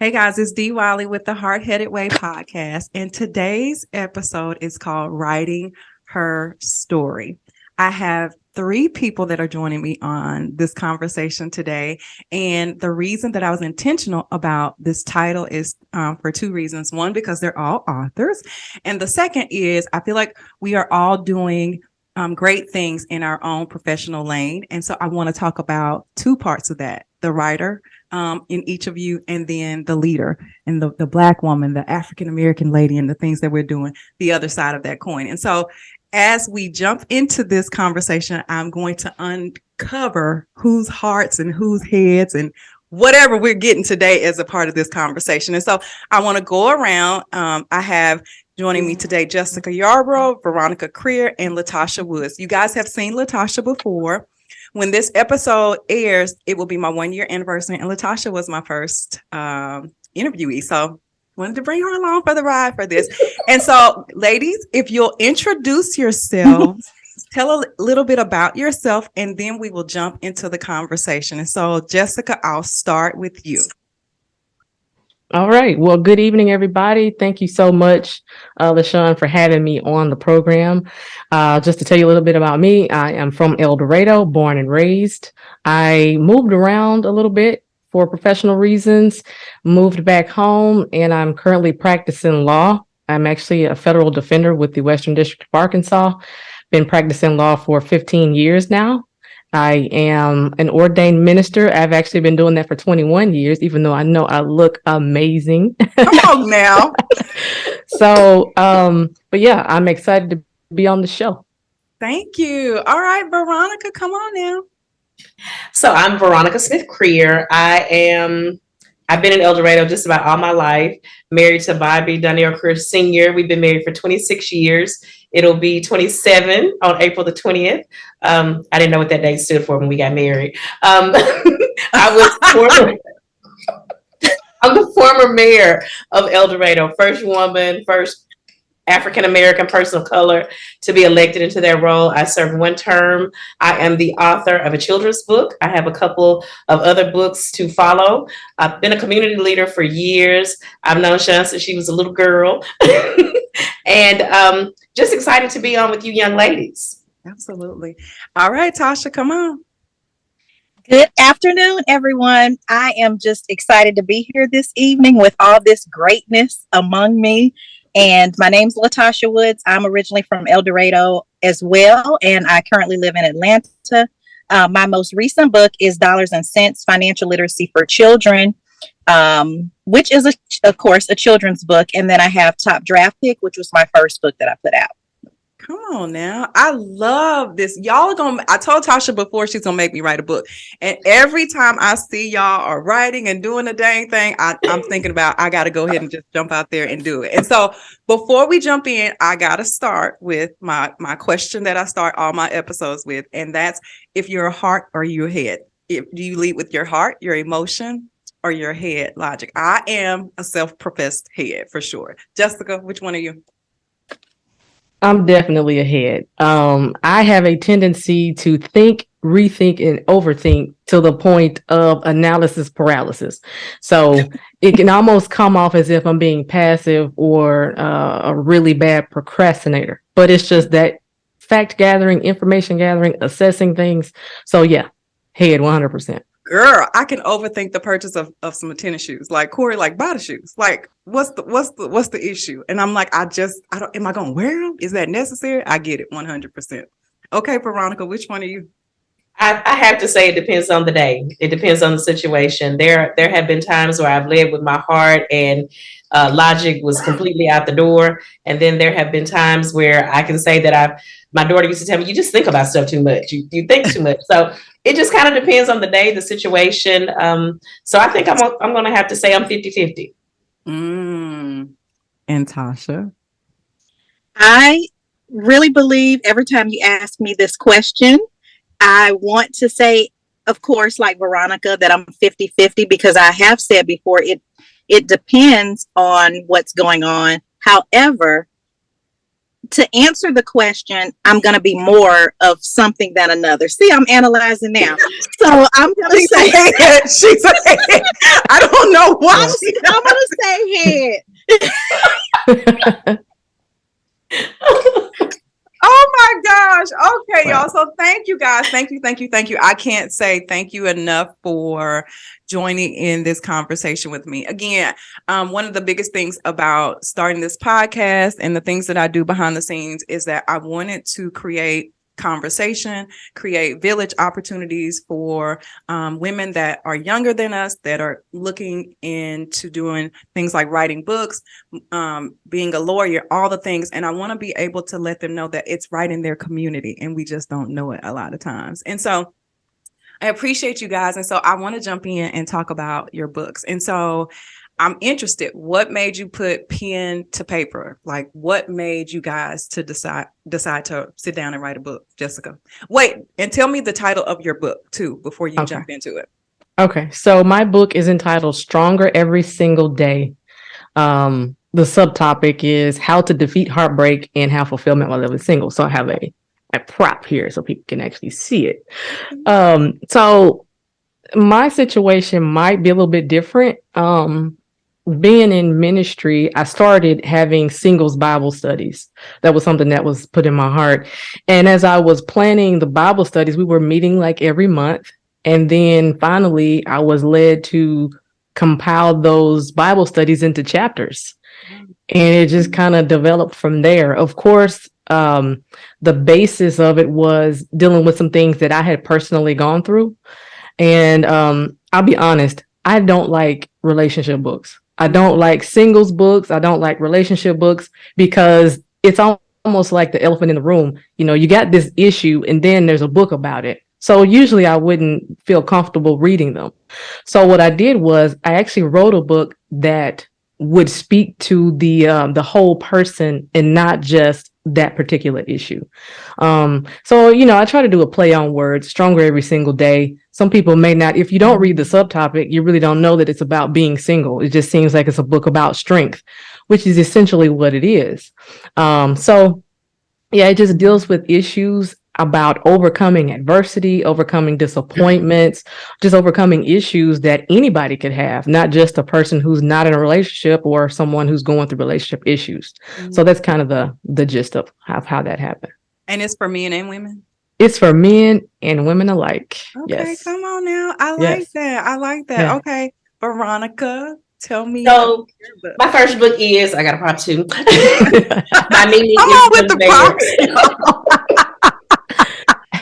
Hey guys, it's Dee Wiley with the Hard Headed Way podcast, and today's episode is called Writing Her Story. I have three people that are joining me on this conversation today, and the reason that I was intentional about this title is for two reasons. One, because they're all authors, and the second is I feel like we are all doing great things in our own professional lane, and so I want to talk about two parts of that: the writer in each of you, and then the leader and the Black woman, the African-American lady, and the things that we're doing, the other side of that coin. And so as we jump into this conversation, I'm going to uncover whose hearts and whose heads and whatever we're getting today as a part of this conversation. And so I want to go around. I have joining me today Jessica Yarbrough, Veronica Creer, and Latasha Woods. You guys have seen Latasha before. When this episode airs, it will be my 1-year anniversary, and Latasha was my first interviewee. So wanted to bring her along for the ride for this. And so, ladies, if you'll introduce yourselves, tell a little bit about yourself, and then we will jump into the conversation. And so, Jessica, I'll start with you. All right. Well, good evening, everybody. Thank you so much, LaShawn, for having me on the program. Just to tell you a little bit about me, I am from El Dorado, born and raised. I moved around a little bit for professional reasons, moved back home, and I'm currently practicing law. I'm actually a federal defender with the Western District of Arkansas. Been practicing law for 15 years now. I am an ordained minister. I've actually been doing that for 21 years, even though I know I look amazing. Come on now. So, but yeah, I'm excited to be on the show. Thank you. All right, Veronica, come on now. So I'm Veronica Smith Creer. I've been in El Dorado just about all my life, married to Bobby Daniel Creer Sr. We've been married for 26 years. It'll be 27 on April the 20th. I didn't know what that date stood for when we got married. I'm the former mayor of El Dorado, first woman, first African-American person of color to be elected into that role. I served 1 term. I am the author of a children's book. I have a couple of other books to follow. I've been a community leader for years. I've known Sean since she was a little girl. And just excited to be on with you young ladies. Absolutely. All right, Tasha, come on. Good afternoon, everyone. I am just excited to be here this evening with all this greatness among me. And my name's Latasha Woods. I'm originally from El Dorado as well, and I currently live in Atlanta. My most recent book is Dollars and Cents, Financial Literacy for Children, which is, of course, a children's book. And then I have Top Draft Pick, which was my first book that I put out. Come on now. I love this. I told Tasha before she's going to make me write a book. And every time I see y'all are writing and doing the dang thing, I'm thinking about, I got to go ahead and just jump out there and do it. And so before we jump in, I got to start with my question that I start all my episodes with. And that's, if you're a heart or your head. Do you lead with your heart, your emotion, or your head logic? I am a self-professed head for sure. Jessica, which one are you? I'm definitely ahead. I have a tendency to think, rethink, and overthink to the point of analysis paralysis. So it can almost come off as if I'm being passive or a really bad procrastinator. But it's just that fact gathering, information gathering, assessing things. So yeah, head 100%. Girl, I can overthink the purchase of some tennis shoes. Like, Corey, like, buy the shoes. Like, what's the issue? And I'm like, I don't, am I going to wear them? Is that necessary? I get it 100%. Okay, Veronica, which one are you? I have to say it depends on the day. It depends on the situation. There have been times where I've led with my heart and logic was completely out the door. And then there have been times where I can say that my daughter used to tell me, you just think about stuff too much. You think too much. So it just kind of depends on the day, the situation. So I think I'm going to have to say I'm 50-50. And Tasha? I really believe every time you ask me this question, I want to say, of course, like Veronica, that I'm 50-50 because I have said before, it depends on what's going on. However, to answer the question, I'm going to be more of something than another. See, I'm analyzing now. So I'm going to say head. She's ahead. I don't know why. I'm going to say head. Oh my gosh. Okay, y'all. So thank you guys. Thank you. I can't say thank you enough for joining in this conversation with me. Again, one of the biggest things about starting this podcast and the things that I do behind the scenes is that I wanted to create conversation, create village opportunities for women that are younger than us, that are looking into doing things like writing books, being a lawyer, all the things. And I want to be able to let them know that it's right in their community and we just don't know it a lot of times. And so I appreciate you guys. And so I want to jump in and talk about your books. And so I'm interested. What made you put pen to paper? Like, what made you guys to decide to sit down and write a book, Jessica? Wait, and tell me the title of your book too before you jump into it. Okay, so my book is entitled "Stronger Every Single Day." The subtopic is how to defeat heartbreak and have fulfillment while living single. So I have a prop here so people can actually see it. So my situation might be a little bit different. Being in ministry, I started having singles Bible studies. That was something that was put in my heart. And as I was planning the Bible studies, we were meeting like every month. And then finally, I was led to compile those Bible studies into chapters. And it just kind of developed from there. Of course, the basis of it was dealing with some things that I had personally gone through. And I'll be honest, I don't like relationship books. I don't like singles books. I don't like relationship books because it's almost like the elephant in the room. You know, you got this issue and then there's a book about it. So usually I wouldn't feel comfortable reading them. So what I did was I actually wrote a book that would speak to the whole person and not just that particular issue. So, you know, I try to do a play on words, stronger every single day. Some people may not, if you don't read the subtopic, you really don't know that it's about being single. It just seems like it's a book about strength, which is essentially what it is. So yeah, it just deals with issues about overcoming adversity, overcoming disappointments, just overcoming issues that anybody could have, not just a person who's not in a relationship or someone who's going through relationship issues. So that's kind of the gist of how that happened. And it's for men and women? It's for men and women alike. Okay, yes. Come on now. I like that. Yeah. Okay, Veronica, tell me. So my first book is, I got a prop too. My Mimi Come is on with the the props.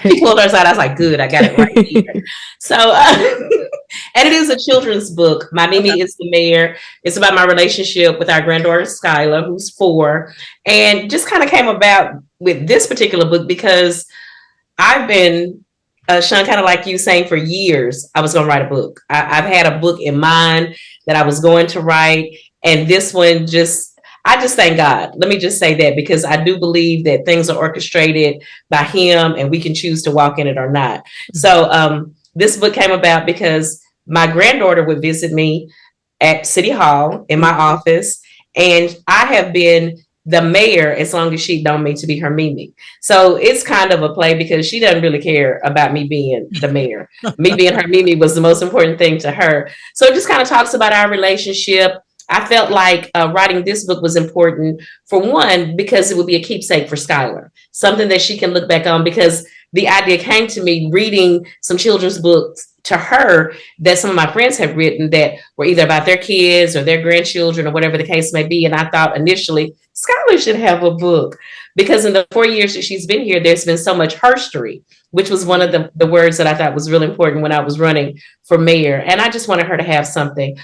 She pulled hers out. I was like, good, I got it right here. So, and it is a children's book. My Mimi is the mayor. It's about my relationship with our granddaughter, Skylar, who's 4. And just kind of came about with this particular book because I've been, Sean, kind of like you saying for years, I was going to write a book. I've had a book in mind that I was going to write. And this one I just thank God. Let me just say that because I do believe that things are orchestrated by him and we can choose to walk in it or not. So this book came about because my granddaughter would visit me at City Hall in my office. And I have been the mayor as long as she'd known me to be her Mimi. So it's kind of a play because she doesn't really care about me being the mayor. Me being her Mimi was the most important thing to her. So it just kind of talks about our relationship. I felt like writing this book was important, for one, because it would be a keepsake for Skylar, something that she can look back on, because the idea came to me reading some children's books to her that some of my friends have written that were either about their kids or their grandchildren or whatever the case may be. And I thought initially, Skylar should have a book because in the 4 years that she's been here, there's been so much herstory, which was one of the words that I thought was really important when I was running for mayor. And I just wanted her to have something.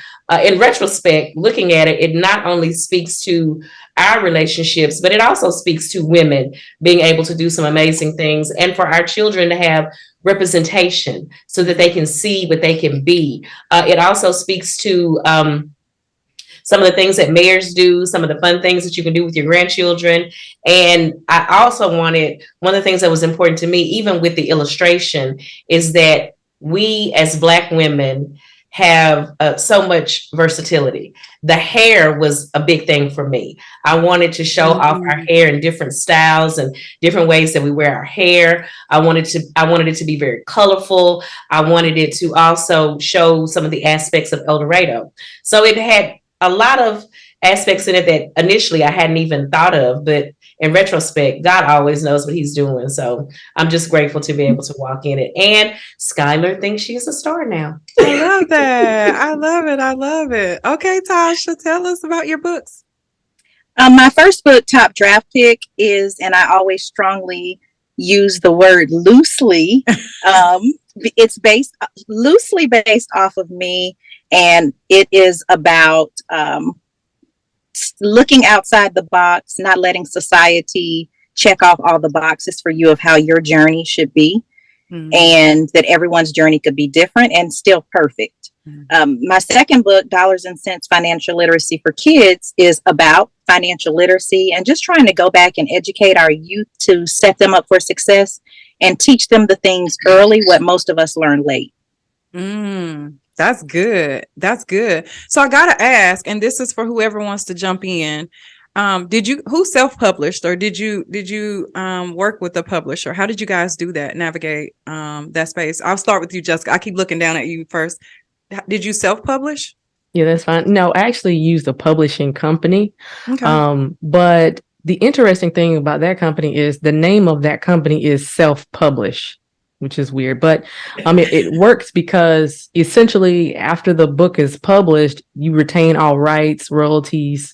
In retrospect, looking at it, it not only speaks to our relationships, but it also speaks to women being able to do some amazing things and for our children to have representation so that they can see what they can be. It also speaks to some of the things that mayors do, some of the fun things that you can do with your grandchildren. And I also wanted, one of the things that was important to me, even with the illustration, is that we as Black women have so much versatility. The hair was a big thing for me. I wanted to show off our hair in different styles and different ways that we wear our hair. I wanted it to be very colorful. I wanted it to also show some of the aspects of El Dorado. So it had a lot of aspects in it that initially I hadn't even thought of, but in retrospect, God always knows what he's doing. So I'm just grateful to be able to walk in it. And Skylar thinks she's a star now. I love that. I love it. I love it. Okay, Tasha, tell us about your books. My first book, Top Draft Pick, is, and I always strongly use the word loosely. It's loosely based off of me, and it is about looking outside the box, not letting society check off all the boxes for you of how your journey should be, and that everyone's journey could be different and still perfect. My second book, Dollars and Cents Financial Literacy for Kids, is about financial literacy and just trying to go back and educate our youth to set them up for success and teach them the things early, what most of us learn late. That's good. That's good. So I gotta ask, and this is for whoever wants to jump in. Who self-published, or did you work with a publisher? How did you guys do that, navigate that space? I'll start with you, Jessica. I keep looking down at you first. Did you self-publish? Yeah, that's fine. No, I actually used a publishing company. Okay. But the interesting thing about that company is the name of that company is Self-Publish, which is weird. But it works because essentially after the book is published, you retain all rights, royalties.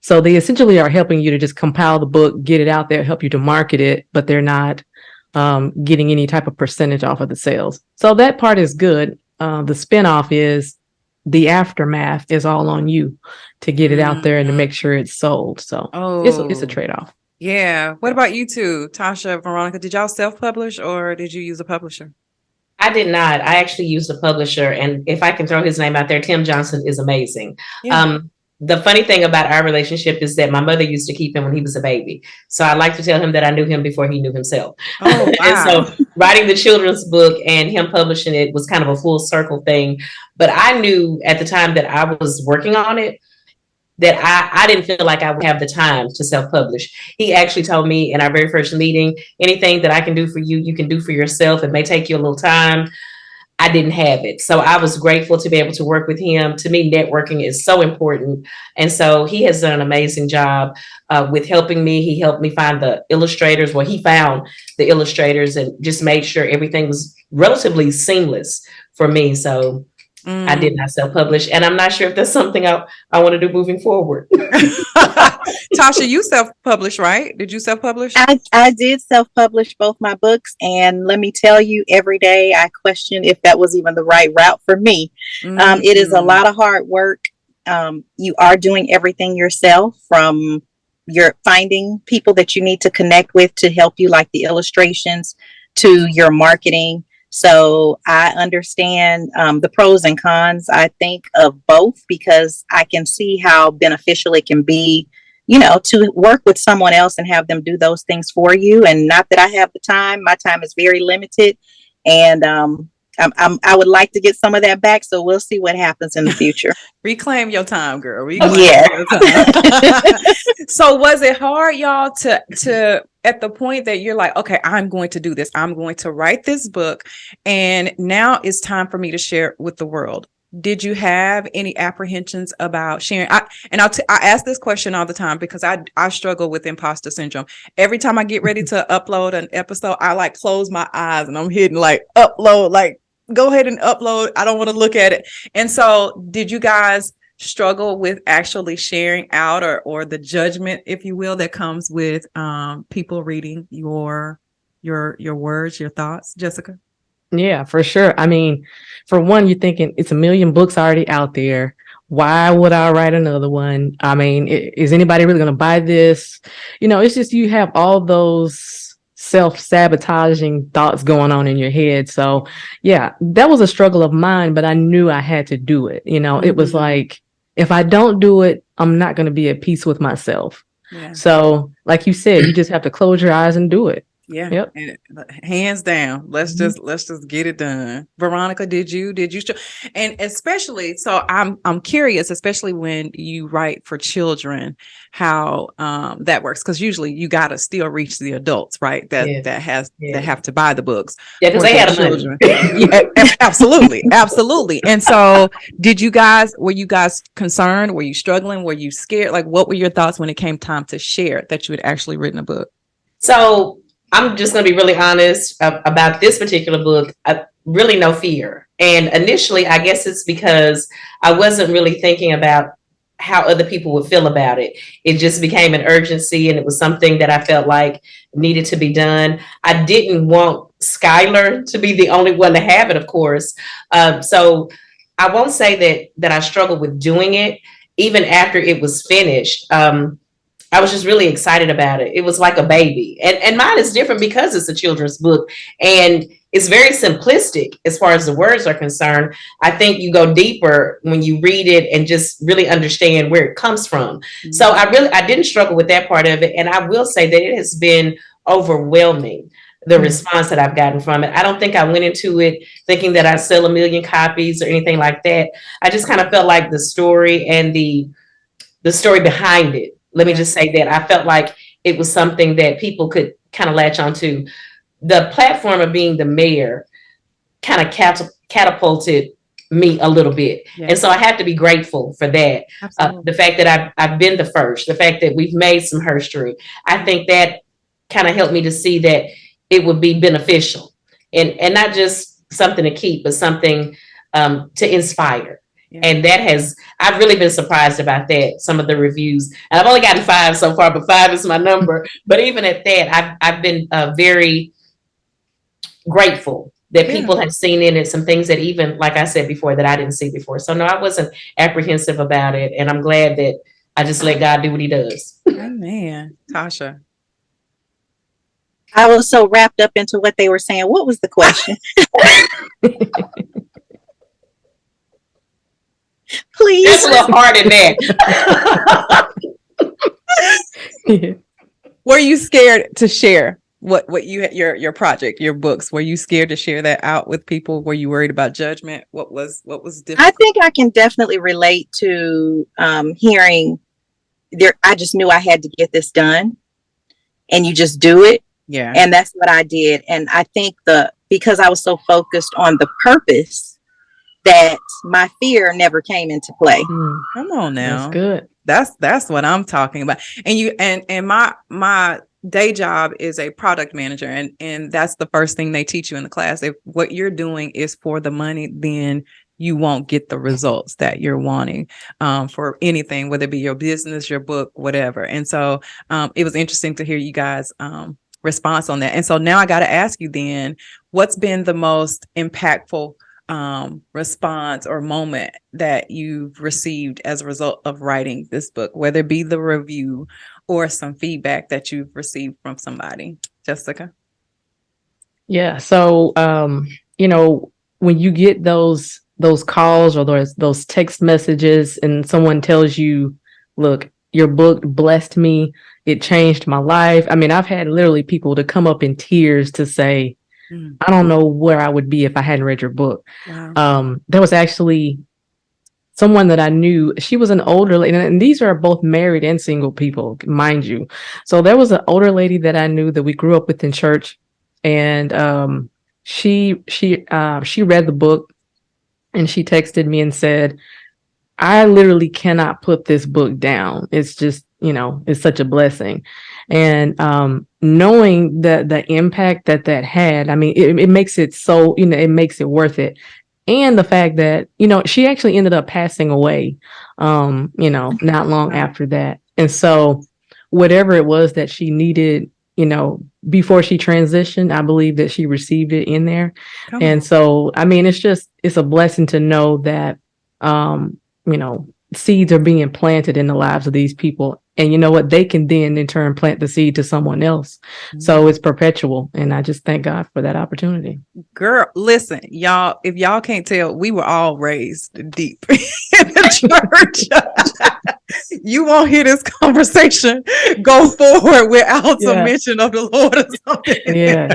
So they essentially are helping you to just compile the book, get it out there, help you to market it, but they're not getting any type of percentage off of the sales. So that part is good. The spinoff is the aftermath is all on you to get it out there and to make sure it's sold. So it's a trade-off. Yeah. What about you two, Tasha, Veronica? Did y'all self-publish or did you use a publisher? I did not. I actually used a publisher. And if I can throw his name out there, Tim Johnson is amazing. Yeah. The funny thing about our relationship is that my mother used to keep him when he was a baby. So I like to tell him that I knew him before he knew himself. Oh, wow. And so writing the children's book and him publishing it was kind of a full circle thing. But I knew at the time that I was working on it that I didn't feel like I would have the time to self-publish. He actually told me in our very first meeting, anything that I can do for you, you can do for yourself. It may take you a little time. I didn't have it. So I was grateful to be able to work with him. To me, networking is so important. And so he has done an amazing job with helping me. He helped me find the illustrators. Well, he found the illustrators and just made sure everything was relatively seamless for me. So I did not self-publish, and I'm not sure if that's something I want to do moving forward. Tasha, you self-published, right? Did you self-publish? I did self-publish both my books, and let me tell you, every day I question if that was even the right route for me. It is a lot of hard work. You are doing everything yourself, from your finding people that you need to connect with to help you, like the illustrations, to your marketing. So I understand the pros and cons, I think, of both, because I can see how beneficial it can be, to work with someone else and have them do those things for you. And not that I have the time. My time is very limited. And I would like to get some of that back. So we'll see what happens in the future. Reclaim your time, girl. Yeah. Your time. So was it hard, y'all, to at the point that you're like, okay, I'm going to do this. I'm going to write this book, and now it's time for me to share it with the world. Did you have any apprehensions about sharing? I ask this question all the time because I struggle with imposter syndrome. Every time I get ready to upload an episode, I like close my eyes and I'm hitting like upload, like go ahead and upload. I don't want to look at it. And so did you guys struggle with actually sharing out or the judgment, if you will, that comes with people reading your words, your thoughts, Jessica? Yeah, for sure. I mean, for one, you're thinking it's a million books already out there. Why would I write another one? I mean, is anybody really going to buy this? It's just you have all those self-sabotaging thoughts going on in your head. So yeah, that was a struggle of mine, but I knew I had to do it. It was like, if I don't do it, I'm not going to be at peace with myself. Yeah. So like you said, you just have to close your eyes and do it. Yeah. Yep. And hands down, let's just get it done. Veronica, did you and especially so I'm curious, especially when you write for children, how that works, because usually you gotta still reach the adults, right? That Yes. that have to buy the books. Yeah, because for they the had the children. money. Yeah, absolutely. Absolutely. And so were you guys concerned? Were you struggling? Were you scared? Like, what were your thoughts when it came time to share that you had actually written a book? So I'm just going to be really honest about this particular book. Really no fear. And initially, I guess it's because I wasn't really thinking about how other people would feel about it. It just became an urgency, and it was something that I felt like needed to be done. I didn't want Skylar to be the only one to have it, of course. So I won't say that I struggled with doing it. Even after it was finished, I was just really excited about it. It was like a baby. And mine is different because it's a children's book. And it's very simplistic as far as the words are concerned. I think you go deeper when you read it and just really understand where it comes from. Mm-hmm. So I didn't struggle with that part of it. And I will say that it has been overwhelming, the response that I've gotten from it. I don't think I went into it thinking that I'd sell 1 million copies or anything like that. I just kind of felt like the story and the story behind it. Let me just say that I felt like it was something that people could kind of latch onto. The platform of being the mayor kind of catapulted me a little bit. Yeah. And so I have to be grateful for that. The fact that I've been the first, the fact that we've made some herstory, I think that kind of helped me to see that it would be beneficial and not just something to keep, but something to inspire. Yeah. And I've really been surprised about that, some of the reviews. And I've only gotten 5 so far, but 5 is my number. But even at that, I've been very grateful that people have seen in it some things that even, like I said before, that I didn't see before. So no, I wasn't apprehensive about it. And I'm glad that I just let God do what he does. Amen. Tasha. I was so wrapped up into what they were saying. What was the question? Please. That's a little hard in that. Were you scared to share what you your project, your books? Were you scared to share that out with people? Were you worried about judgment? What was difficult? I think I can definitely relate to hearing there. I just knew I had to get this done, and you just do it. Yeah. And that's what I did. And I think because I was so focused on the purpose, that my fear never came into play. Come on now. That's good. That's what I'm talking about. And you and my day job is a product manager, and that's the first thing they teach you in the class. If what you're doing is for the money, then you won't get the results that you're wanting for anything, whether it be your business, your book, whatever. And so it was interesting to hear you guys response on that. And so now I got to ask you then, what's been the most impactful response or moment that you've received as a result of writing this book, whether it be the review or some feedback that you've received from somebody? Jessica? Yeah. So, when you get those calls or those text messages and someone tells you, look, your book blessed me, it changed my life. I mean, I've had literally people to come up in tears to say, I don't know where I would be if I hadn't read your book. Wow. There was actually someone that I knew. She was an older lady, and these are both married and single people, mind you. So there was an older lady that I knew that we grew up with in church, and she read the book, and she texted me and said, I literally cannot put this book down. It's just, it's such a blessing. And knowing the impact that had, I mean, it makes it so, it makes it worth it. And the fact that, she actually ended up passing away, not long after that. And so whatever it was that she needed, before she transitioned, I believe that she received it in there. So, I mean, it's a blessing to know that, seeds are being planted in the lives of these people. And you know what? They can then in turn plant the seed to someone else. Mm-hmm. So it's perpetual. And I just thank God for that opportunity. Girl, listen, y'all, if y'all can't tell, we were all raised deep in the church. you won't hear this conversation go forward without some Yeah. mention of the Lord or something. Yeah.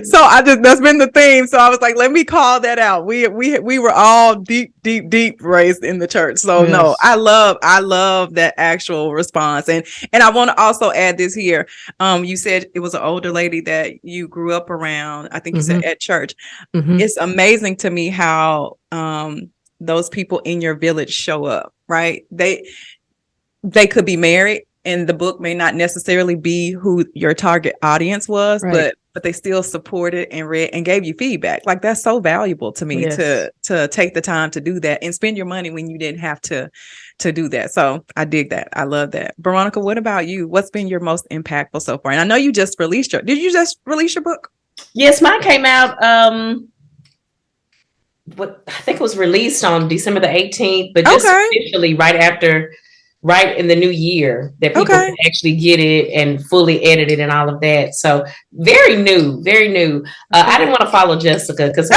So that's been the theme. So I was like, let me call that out. We were all deep raised in the church. So no, Yes. I love that actual response. And I want to also add this here. You said it was an older lady that you grew up around. I think you said at church. Mhm. It's amazing to me how those people in your village show up, right? They could be married and the book may not necessarily be who your target audience was, Right. but they still supported and read and gave you feedback. Like that's so valuable to me Yes. to take the time to do that and spend your money when you didn't have to do that. So I dig that. I love that. Veronica, what about you? What's been your most impactful so far? And I know you just released did you just release your book? Yes, mine came out. I think it was released on December the 18th, but just officially right in the new year that people can actually get it and fully edit it and all of that. So very new, very new. I didn't want to follow Jessica because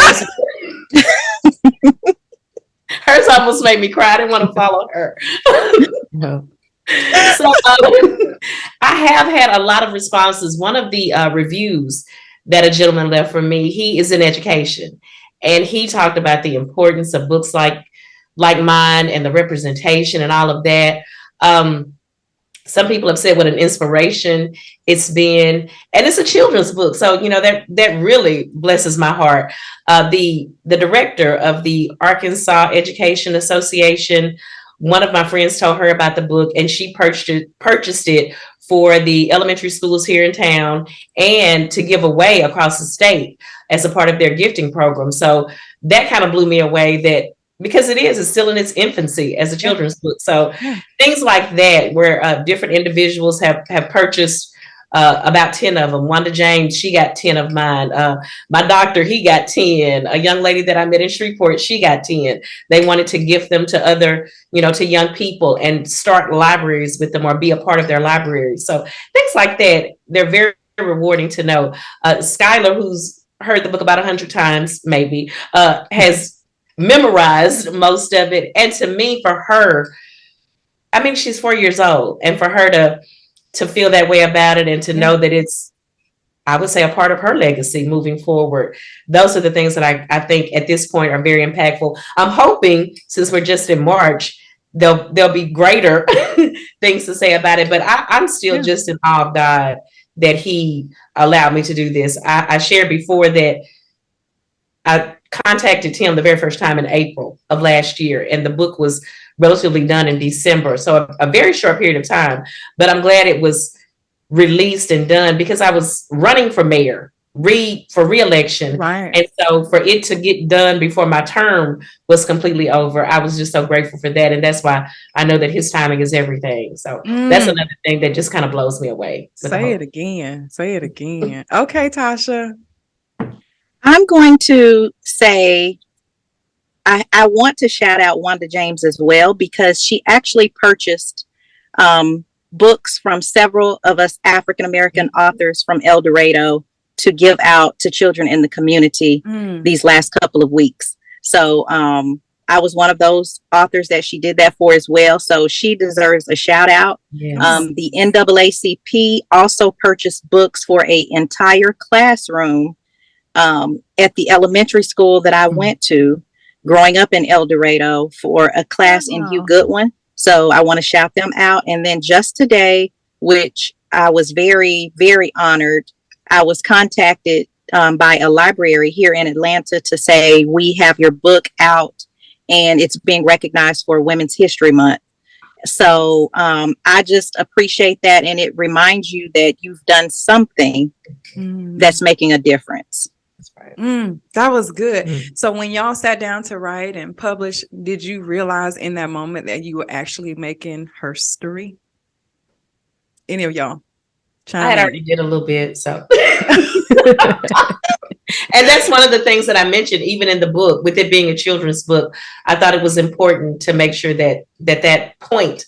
hers almost made me cry. I didn't want to follow her. No. So I have had a lot of responses. One of the reviews that a gentleman left for me, he is in education, and he talked about the importance of books like mine and the representation and all of that. Some people have said what an inspiration it's been, and it's a children's book, so that really blesses my heart. The director of the Arkansas Education Association, one of my friends told her about the book, and she purchased it for the elementary schools here in town and to give away across the state as a part of their gifting program. So that kind of blew me away, that because it's still in its infancy as a children's book. So things like that, where different individuals have purchased about 10 of them. Wanda James, she got 10 of mine. My doctor, he got 10. A young lady that I met in Shreveport, she got 10. They wanted to gift them to other, to young people and start libraries with them or be a part of their library. So things like that, they're very rewarding to know. Skylar, who's heard the book about 100 times, maybe, has memorized most of it. And to me, for her, I mean, she's 4 years old, and for her to feel that way about it and to know that it's, I would say, a part of her legacy moving forward. Those are the things that I think at this point are very impactful. I'm hoping, since we're just in March, there'll be greater things to say about it, but I'm still just in awe of God that he allowed me to do this. I shared before that I contacted Tim the very first time in April of last year, and the book was relatively done in December. So a very short period of time, but I'm glad it was released and done because I was running for mayor, for re-election. Right. And so for it to get done before my term was completely over, I was just so grateful for that. And that's why I know that his timing is everything. So that's another thing that just kind of blows me away. Say it again. Okay, Tasha. I'm going to say I want to shout out Wanda James as well, because she actually purchased books from several of us African-American authors from El Dorado to give out to children in the community these last couple of weeks. So I was one of those authors that she did that for as well. So she deserves a shout out. Yes. The NAACP also purchased books for an entire classroom at the elementary school that I went to growing up in El Dorado for a class in Hugh Goodwin. So I want to shout them out. And then just today, which I was very, very honored, I was contacted by a library here in Atlanta to say, we have your book out and it's being recognized for Women's History Month. So I just appreciate that. And it reminds you that you've done something that's making a difference. That was good. So when y'all sat down to write and publish, did you realize in that moment that you were actually making her story? Any of y'all? I had already did a little bit, so. And that's one of the things that I mentioned, even in the book, with it being a children's book. I thought it was important to make sure that point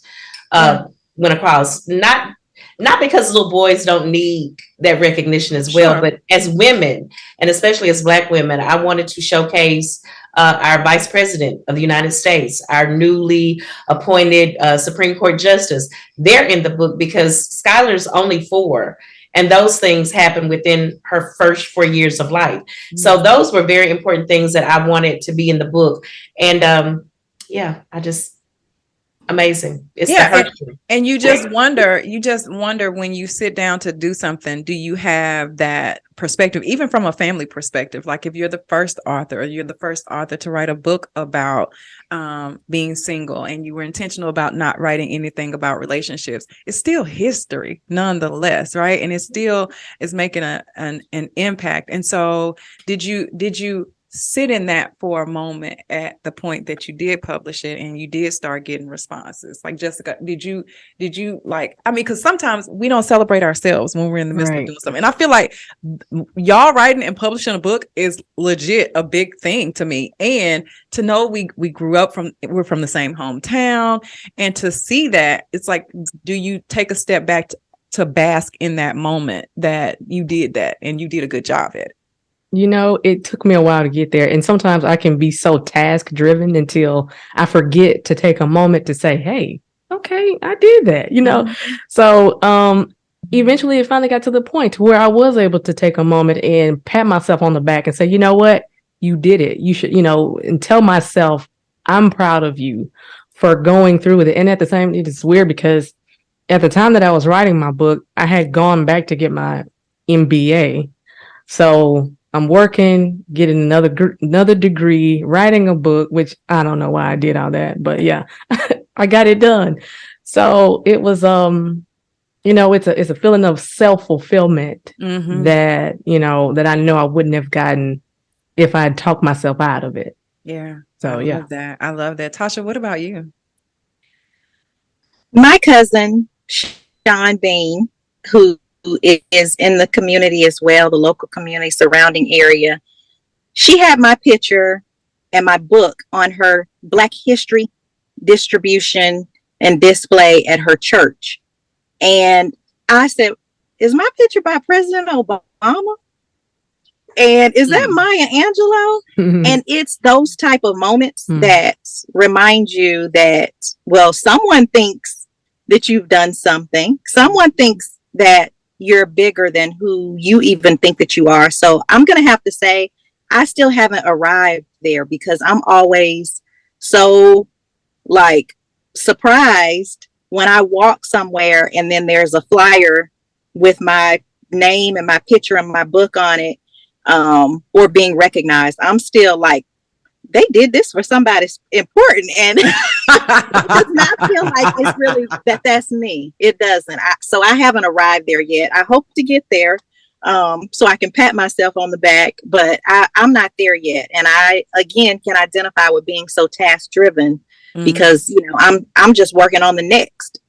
went across. Not not because little boys don't need that recognition as well, Sure. but as women, and especially as Black women, I wanted to showcase our Vice President of the United States, our newly appointed Supreme Court Justice. They're in the book because Skylar's only 4. And those things happen within her first 4 years of life. So those were very important things that I wanted to be in the book. And amazing. It's Yeah, the history. and you just wonder when you sit down to do something, do you have that perspective, even from a family perspective? Like if you're the first author, or you're the first author to write a book about being single, and you were intentional about not writing anything about relationships, it's still history nonetheless, right? And it still is making an impact. And so did you sit in that for a moment at the point that you did publish it and you did start getting responses? Like, Jessica, did you like, I mean, because sometimes we don't celebrate ourselves when we're in the midst of doing something. And I feel like y'all writing and publishing a book is legit a big thing to me. And to know we're from the same hometown, and to see that, it's like, do you take a step back to bask in that moment that you did that and you did a good job at it? It took me a while to get there. And sometimes I can be so task driven until I forget to take a moment to say, hey, okay, I did that, So eventually it finally got to the point where I was able to take a moment and pat myself on the back and say, you know what, you did it. You should, and tell myself, I'm proud of you for going through with it. And at the same, it's weird because at the time that I was writing my book, I had gone back to get my MBA. So I'm working, getting another degree, writing a book, which I don't know why I did all that, but yeah, I got it done. So it was, it's a feeling of self-fulfillment that, that I know I wouldn't have gotten if I had talked myself out of it. Yeah. So I love that. Tasha, what about you? My cousin, Sean Bean, who is in the community as well, the local community surrounding area. She had my picture and my book on her Black History distribution and display at her church. And I said, is my picture by President Obama? And is that Maya Angelou? And it's those type of moments that remind you that, well, someone thinks that you've done something. Someone thinks that you're bigger than who you even think that you are. So I'm going to have to say, I still haven't arrived there because I'm always so surprised when I walk somewhere and then there's a flyer with my name and my picture and my book on it, or being recognized. I'm still like, they did this for somebody important, and it does not feel like it's really that's me. It doesn't. So I haven't arrived there yet. I hope to get there, so I can pat myself on the back, but I'm not there yet. And I, again, can identify with being so task driven because, I'm just working on the next.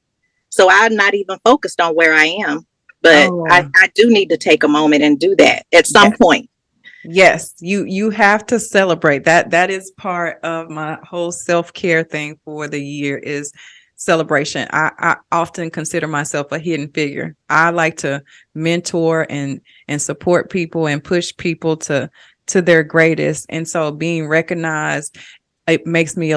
So I'm not even focused on where I am, but I do need to take a moment and do that at some point. Yes, you have to celebrate that. That is part of my whole self-care thing for the year is celebration. I often consider myself a hidden figure. I like to mentor and support people and push people to their greatest. And so being recognized, it makes me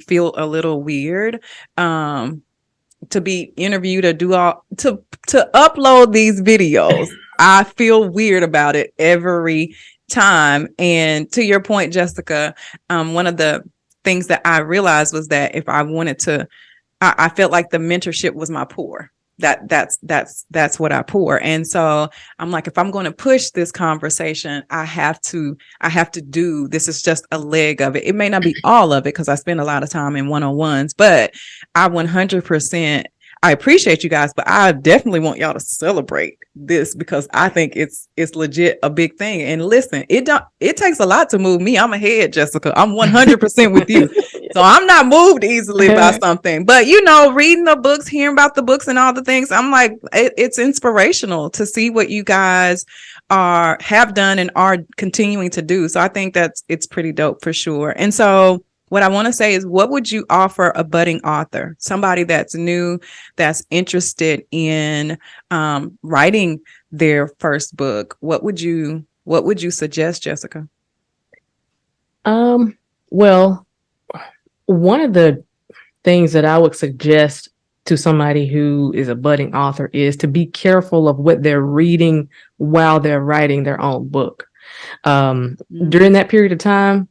feel a little weird to be interviewed or to upload these videos. I feel weird about it every time. And to your point, Jessica, one of the things that I realized was that if I wanted to, I felt like the mentorship was my pour. That's what I pour. And so I'm like, if I'm going to push this conversation, I have to do, this is just a leg of it. It may not be all of it because I spend a lot of time in one-on-ones, but I 100%, I appreciate you guys, but I definitely want y'all to celebrate this because I think it's legit a big thing. And listen, it takes a lot to move me. I'm ahead, Jessica. I'm 100% with you. So I'm not moved easily by something, but reading the books, hearing about the books and all the things, I'm like, it's inspirational to see what you guys have done and are continuing to do. So I think it's pretty dope for sure. And so what I want to say is, what would you offer a budding author, somebody that's new, that's interested in writing their first book? What would you suggest, Jessica? Well, one of the things that I would suggest to somebody who is a budding author is to be careful of what they're reading while they're writing their own book. During that period of time,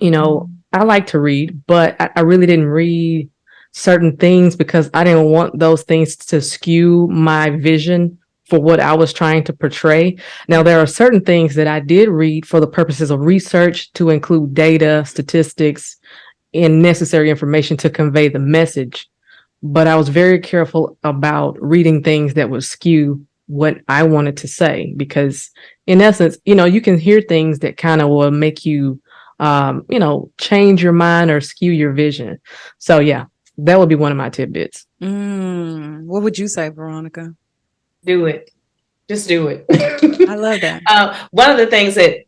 I like to read, but I really didn't read certain things because I didn't want those things to skew my vision for what I was trying to portray. Now, there are certain things that I did read for the purposes of research to include data, statistics, and necessary information to convey the message. But I was very careful about reading things that would skew what I wanted to say, because in essence, you can hear things that kind of will make you, change your mind or skew your vision. So yeah, that would be one of my tidbits. What would you say, Veronica? Do it. Just do it. I love that. One of the things that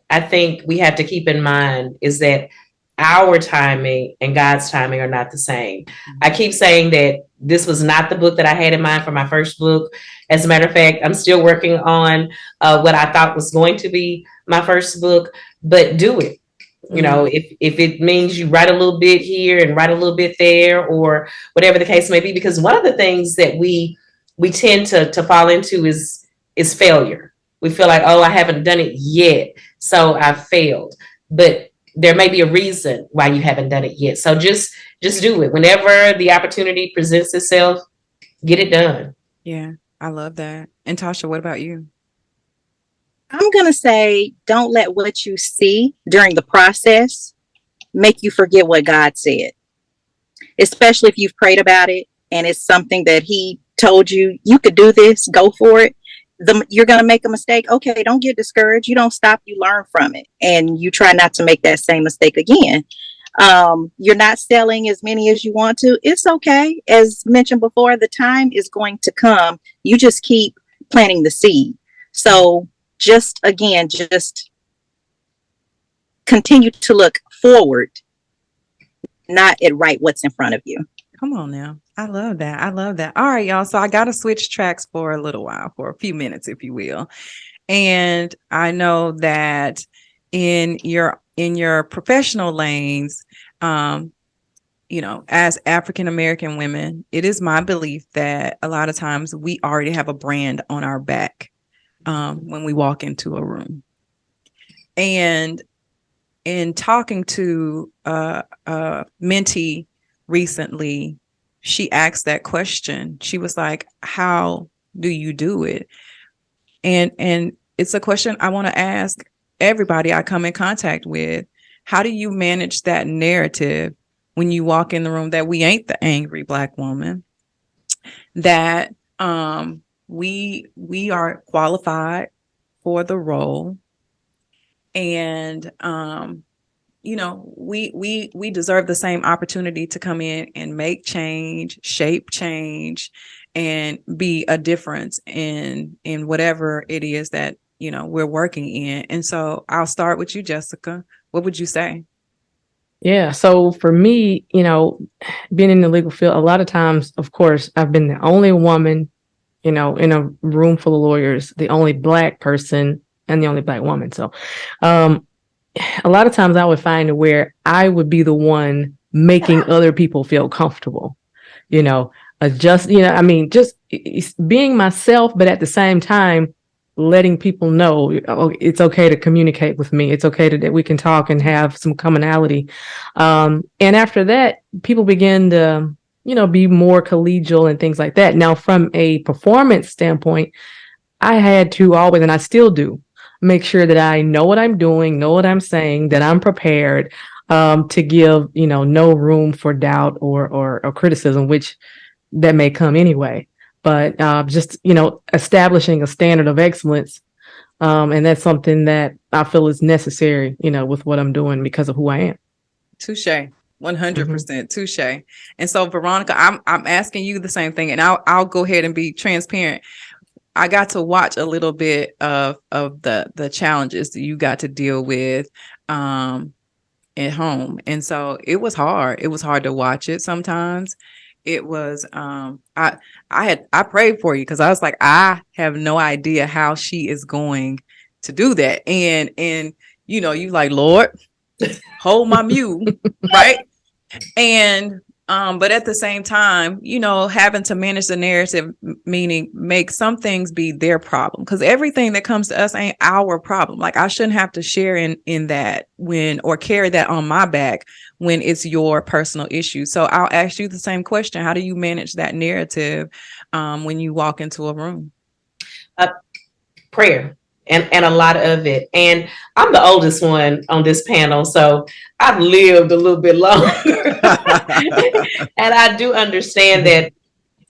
I think we have to keep in mind is that our timing and God's timing are not the same. I keep saying that this was not the book that I had in mind for my first book. As a matter of fact, I'm still working on what I thought was going to be my first book, but do it. If it means you write a little bit here and write a little bit there, or whatever the case may be, because one of the things that we tend to fall into is failure. We feel like, oh, I haven't done it yet, so I failed. But there may be a reason why you haven't done it yet. So just do it. Whenever the opportunity presents itself, get it done. Yeah, I love that. And Tasha, what about you? I'm going to say, don't let what you see during the process make you forget what God said, especially if you've prayed about it and it's something that he told you, you could do this, go for it. You're going to make a mistake. Okay, don't get discouraged. You don't stop. You learn from it. And you try not to make that same mistake again. You're not selling as many as you want to. It's okay. As mentioned before, the time is going to come. You just keep planting the seed. So just continue to look forward, not at what's in front of you. Come on now. I love that. I love that. All right, y'all. So I got to switch tracks for a little while, for a few minutes, if you will. And I know that in your professional lanes, as African-American women, it is my belief that a lot of times we already have a brand on our back when we walk into a room. And in talking to a mentee recently, she asked that question. She was like, how do you do it? And it's a question I want to ask everybody I come in contact with. How do you manage that narrative when you walk in the room that we ain't the angry Black woman, that we are qualified for the role, and we deserve the same opportunity to come in and make change, shape change, and be a difference in whatever it is that we're working in. And so I'll start with you, Jessica. What would you say? Yeah. So for me, being in the legal field, a lot of times, of course, I've been the only woman, in a room full of lawyers, the only Black person and the only Black woman. So, a lot of times I would find where I would be the one making other people feel comfortable, just being myself, but at the same time, letting people know it's okay to communicate with me. It's okay that we can talk and have some commonality. And after that, people begin to, be more collegial and things like that. Now, from a performance standpoint, I had to always, and I still do, make sure that I know what I'm doing, know what I'm saying, that I'm prepared to give, no room for doubt or criticism, which that may come anyway. But just, establishing a standard of excellence. And that's something that I feel is necessary, with what I'm doing because of who I am. Touche. 100% touche. And so, Veronica, I'm asking you the same thing, and I'll go ahead and be transparent. I got to watch a little bit of the challenges that you got to deal with at home. And so it was hard. It was hard to watch it sometimes. It was I prayed for you because I was like, I have no idea how she is going to do that. And you know, you like, Lord, hold my mule, right? And but at the same time, you know, having to manage the narrative, meaning make some things be their problem, because everything that comes to us ain't our problem. Like I shouldn't have to share in that when, or carry that on my back when it's your personal issue. So I'll ask you the same question: how do you manage that narrative when you walk into a room? Prayer. And a lot of it. And I'm the oldest one on this panel, so I've lived a little bit longer. And I do understand that,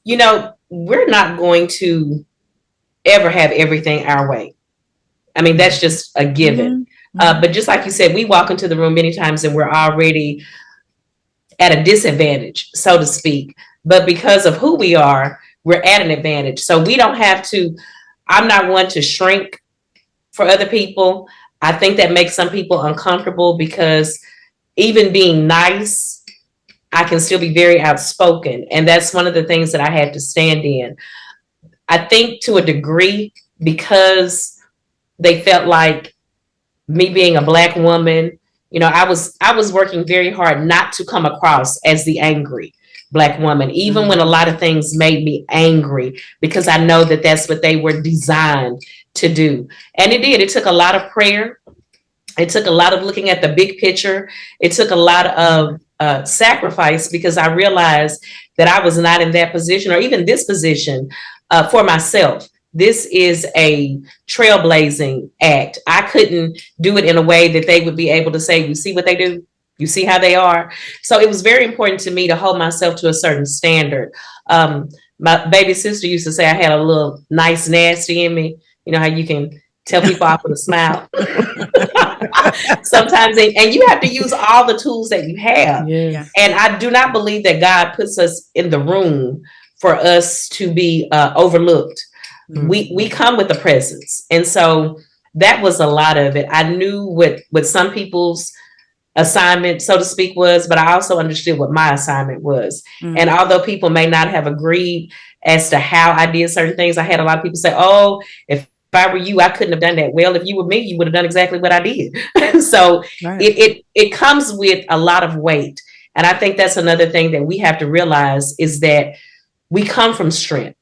you know, we're not going to ever have everything our way. I mean, that's just a given. But just like you said, we walk into the room many times and we're already at a disadvantage, so to speak. But because of who we are, we're at an advantage. So we don't have to, I'm not one to shrink for other people. I think that makes some people uncomfortable because even being nice, I can still be very outspoken. And that's one of the things that I had to stand in. I think to a degree, because they felt like me being a Black woman, you know, I was working very hard not to come across as the angry Black woman, even when a lot of things made me angry, because I know that that's what they were designed to do. And it did. It took a lot of prayer. It took a lot of looking at the big picture. It took a lot of sacrifice, because I realized that I was not in that position, or even this position, for myself. This is a trailblazing act. I couldn't do it in a way that they would be able to say, you see what they do? You see how they are? So it was very important to me to hold myself to a certain standard. My baby sister used to say I had a little nice nasty in me. You know how you can tell people off with a smile. Sometimes, and you have to use all the tools that you have. Yes. And I do not believe that God puts us in the room for us to be overlooked. We come with a presence. And so that was a lot of it. I knew what some people's assignment, so to speak, was, but I also understood what my assignment was. And although people may not have agreed as to how I did certain things, I had a lot of people say, oh, if I were you, I couldn't have done that. Well, if you were me, you would have done exactly what I did. So it comes with a lot of weight. And I think that's another thing that we have to realize, is that we come from strength.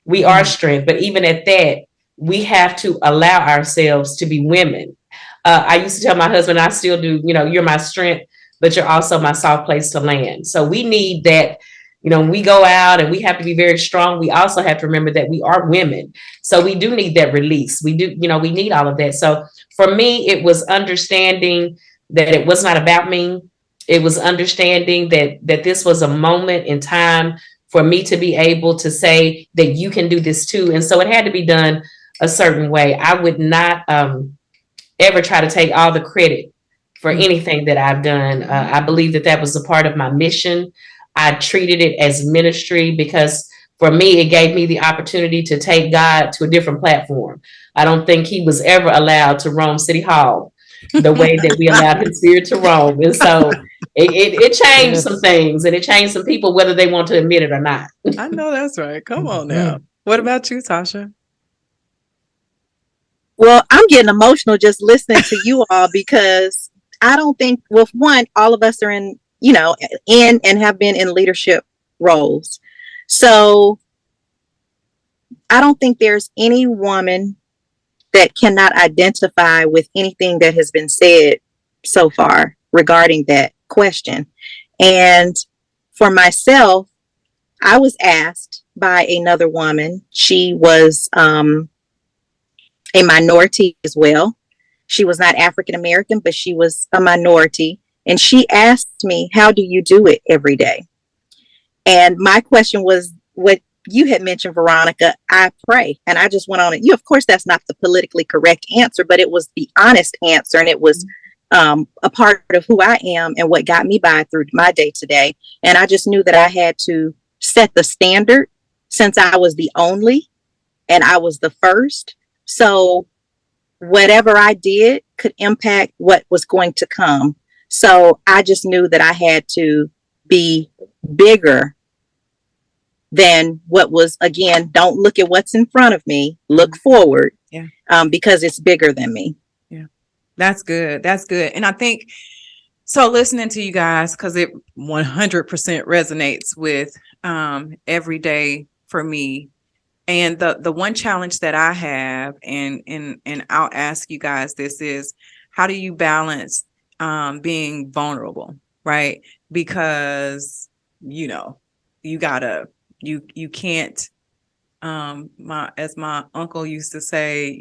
We are strength, but even at that, we have to allow ourselves to be women. I used to tell my husband, I still do, you know, you're my strength, but you're also my soft place to land. So we need that, you know, when we go out and we have to be very strong, we also have to remember that we are women. So we do need that release. We do, you know, we need all of that. So for me, it was understanding that it was not about me. It was understanding that this was a moment in time for me to be able to say that you can do this too. And so it had to be done a certain way. I would not ever try to take all the credit for anything that I've done. I believe that was a part of my mission. I treated it as ministry, because for me, it gave me the opportunity to take God to a different platform. I don't think he was ever allowed to roam City Hall the way that we allowed his spirit to roam. And so it changed some things, and it changed some people, whether they want to admit it or not. I know that's right. Come on now. What about you, Tasha? Well, I'm getting emotional just listening to you all, because I don't think, well, one, all of us are in and have been in leadership roles. So I don't think there's any woman that cannot identify with anything that has been said so far regarding that question. And for myself, I was asked by another woman. She was a minority as well. She was not African American, but she was a minority. And she asked me, how do you do it every day? And my question was what you had mentioned, Veronica. I pray. And I just went on it. Of course, that's not the politically correct answer, but it was the honest answer. And it was a part of who I am and what got me by through my day to day. And I just knew that I had to set the standard, since I was the only and I was the first. So whatever I did could impact what was going to come. So I just knew that I had to be bigger than what was. Again, don't look at what's in front of me, look forward. Yeah. Because it's bigger than me. Yeah. That's good. That's good. And I think, so listening to you guys, because it 100% resonates with every day for me. And the one challenge that I have, and I'll ask you guys this, is how do you balance being vulnerable, right? Because you can't, as my uncle used to say,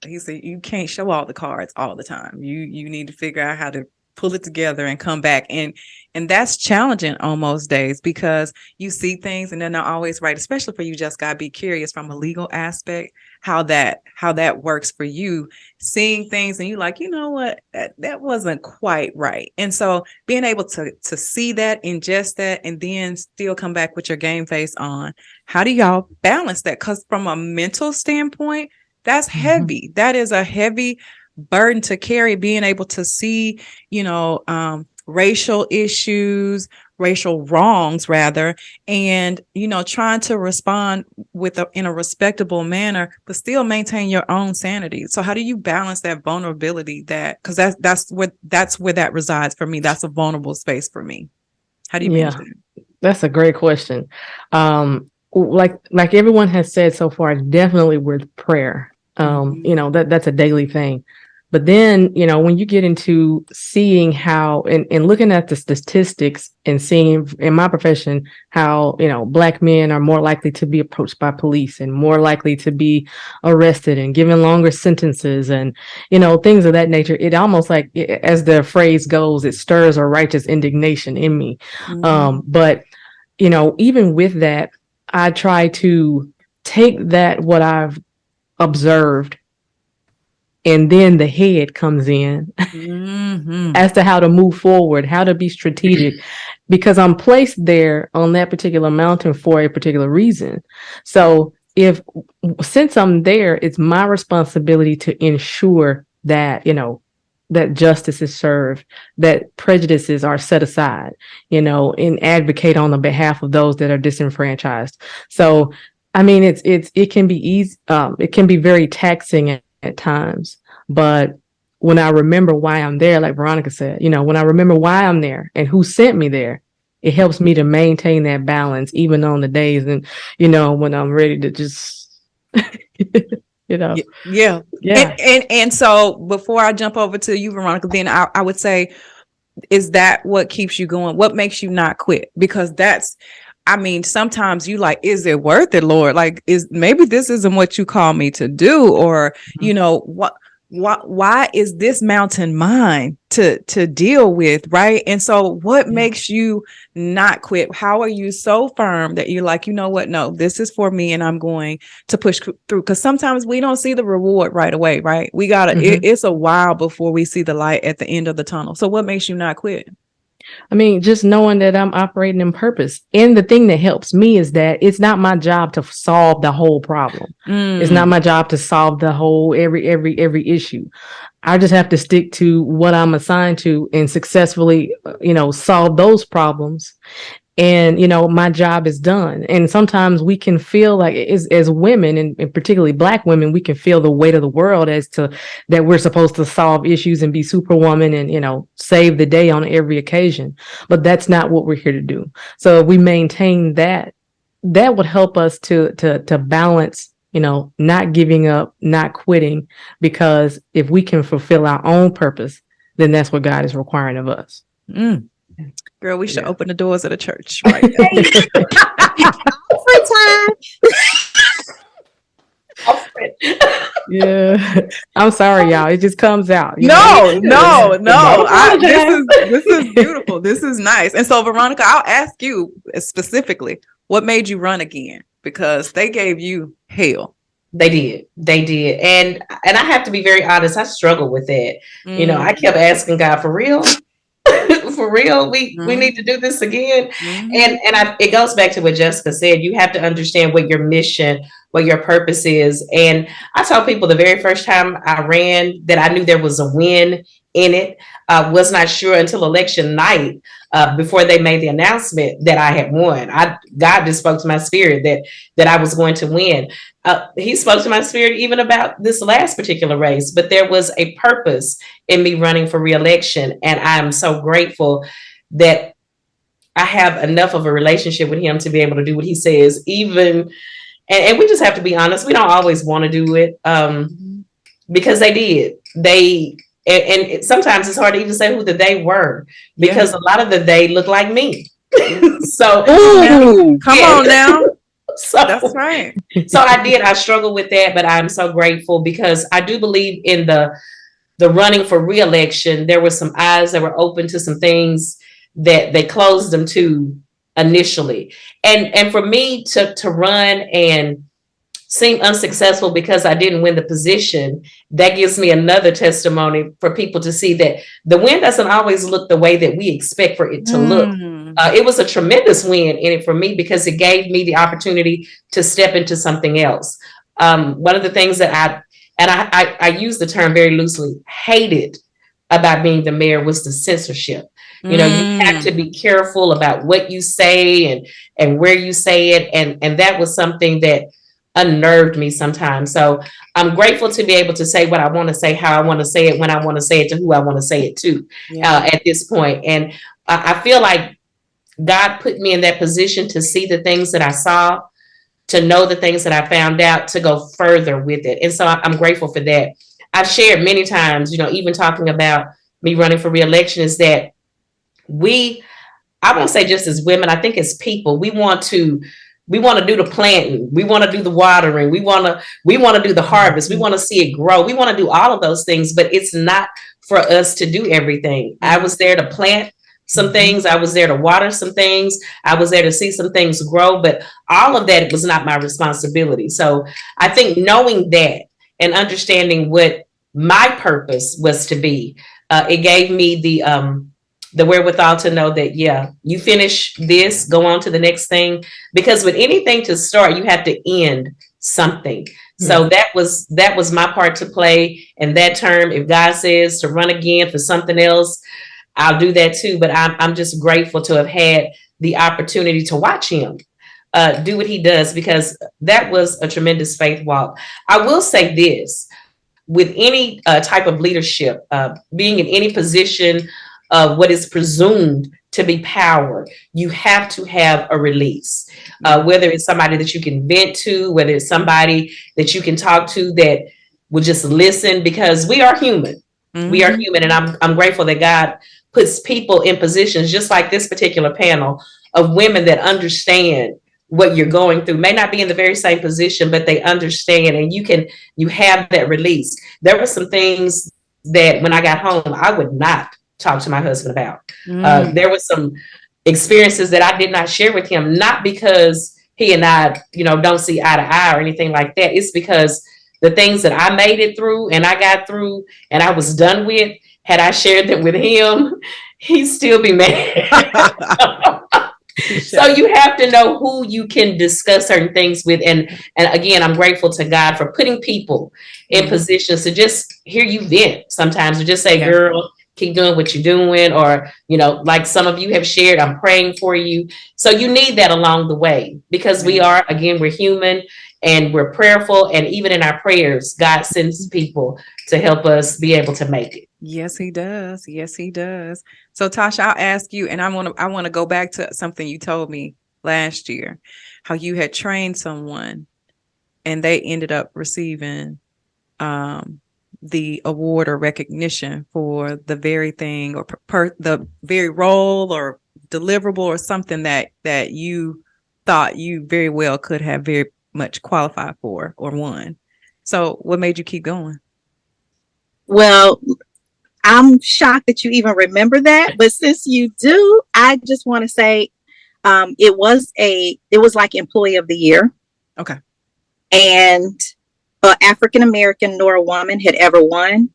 he said, you can't show all the cards all the time. You need to figure out how to pull it together and come back. And that's challenging on most days, because you see things and they're not always right, especially for you. Just gotta be curious from a legal aspect, how that works for you, seeing things and you like, you know what, that wasn't quite right. And so being able to see that, ingest that, and then still come back with your game face on, how do y'all balance that? Because from a mental standpoint, that's heavy. That is a heavy burden to carry, being able to see, racial issues, racial wrongs rather, and trying to respond in a respectable manner, but still maintain your own sanity. So how do you balance that vulnerability? Because that's where that resides for me. That's a vulnerable space for me. How do you manage that? That's a great question. Like everyone has said so far, definitely with prayer. That's a daily thing. But then, when you get into seeing how and looking at the statistics and seeing in my profession how, Black men are more likely to be approached by police and more likely to be arrested and given longer sentences and, things of that nature, it almost like, as the phrase goes, it stirs a righteous indignation in me. But, even with that, I try to take what I've observed, and then the head comes in as to how to move forward, how to be strategic, because I'm placed there on that particular mountain for a particular reason. So since I'm there, it's my responsibility to ensure that, that justice is served, that prejudices are set aside, and advocate on the behalf of those that are disenfranchised. So, I mean, it can be easy. It can be very taxing at times, but when I remember why I'm there, like Veronica said, when I remember why I'm there and who sent me there, it helps me to maintain that balance, even on the days and, when I'm ready to just, Yeah. And so before I jump over to you, Veronica, then I would say, is that what keeps you going? What makes you not quit? Because sometimes you like, is it worth it, Lord? Like, maybe this isn't what you call me to do, or, why is this mountain mine to deal with? Right. And so what makes you not quit? How are you so firm that you're like, you know what? No, this is for me and I'm going to push through. Because sometimes we don't see the reward right away. Right. We gotta, it's a while before we see the light at the end of the tunnel. So what makes you not quit? I mean, just knowing that I'm operating in purpose. And the thing that helps me is that it's not my job to solve the whole problem. It's not my job to solve the whole, every issue. I just have to stick to what I'm assigned to and successfully, solve those problems. And, my job is done. And sometimes we can feel like as women, and particularly Black women, we can feel the weight of the world as to that we're supposed to solve issues and be superwoman and, save the day on every occasion. But that's not what we're here to do. So if we maintain that would help us to balance, not giving up, not quitting, because if we can fulfill our own purpose, then that's what God is requiring of us. Girl, we should open the doors of the church right Yeah, I'm sorry, y'all. It just comes out. No. This is beautiful. This is nice. And so, Veronica, I'll ask you specifically, what made you run again? Because they gave you hell. They did. And I have to be very honest, I struggled with that. I kept asking God, for real? For real, we need to do this again. And it goes back to what Jessica said. You have to understand what your mission, what your purpose is. And I tell people the very first time I ran that I knew there was a win in it. Was not sure until election night, before they made the announcement that I had won. God just spoke to my spirit that I was going to win. He spoke to my spirit even about this last particular race, but there was a purpose in me running for reelection, and I'm so grateful that I have enough of a relationship with him to be able to do what he says, even, and we just have to be honest, we don't always want to do it, because they did. And sometimes it's hard to even say who the they were, because a lot of the they look like me. So come on now. So that's right. So I struggle with that, but I'm so grateful because I do believe in the running for re-election. There were some eyes that were open to some things that they closed them to initially. And for me to run and seem unsuccessful because I didn't win the position, that gives me another testimony for people to see that the win doesn't always look the way that we expect for it to look. It was a tremendous win in it for me because it gave me the opportunity to step into something else. One of the things that I use the term very loosely, hated about being the mayor was the censorship. You know, you have to be careful about what you say and where you say it. And that was something that unnerved me sometimes. So I'm grateful to be able to say what I want to say, how I want to say it, when I want to say it, to who I want to say it to, at this point. And I feel like God put me in that position to see the things that I saw, to know the things that I found out, to go further with it. And so I'm grateful for that. I've shared many times, you know, even talking about me running for re-election, is that I won't say just as women, I think as people, we want to do the planting. We want to do the watering. We want to do the harvest. We want to see it grow. We want to do all of those things, but it's not for us to do everything. I was there to plant some things. I was there to water some things. I was there to see some things grow, but all of that was not my responsibility. So I think knowing that and understanding what my purpose was to be, it gave me the wherewithal to know that, you finish this, go on to the next thing, because with anything to start, you have to end something. So that was my part to play in that term. If God says to run again for something else, I'll do that too. But I'm just grateful to have had the opportunity to watch him do what he does, because that was a tremendous faith walk. I will say this, with any type of leadership, being in any position of what is presumed to be power, you have to have a release, whether it's somebody that you can vent to, whether it's somebody that you can talk to that will just listen, because we are human. We are human. And I'm grateful that God puts people in positions just like this particular panel of women that understand what you're going through. May not be in the very same position, but they understand, and you have that release. There were some things that when I got home, I would not talk to my husband about. There were some experiences that I did not share with him, not because he and I, don't see eye to eye or anything like that. It's because the things that I made it through and I got through and I was done with, had I shared them with him, he'd still be mad. So you have to know who you can discuss certain things with. And again, I'm grateful to God for putting people in positions to just hear you vent sometimes, or just say, girl, keep doing what you're doing. Or, like some of you have shared, I'm praying for you. So you need that along the way, because we're human and we're prayerful. And even in our prayers, God sends people to help us be able to make it. Yes, he does. Yes, he does. So Tasha, I'll ask you, and I want to go back to something you told me last year, how you had trained someone and they ended up receiving the award or recognition for the very thing, or the very role or deliverable or something that you thought you very well could have very much qualified for or won. So what made you keep going? Well, I'm shocked that you even remember that, but since you do, I just want to say it was like Employee of the Year. Okay. And an African American nor a woman had ever won.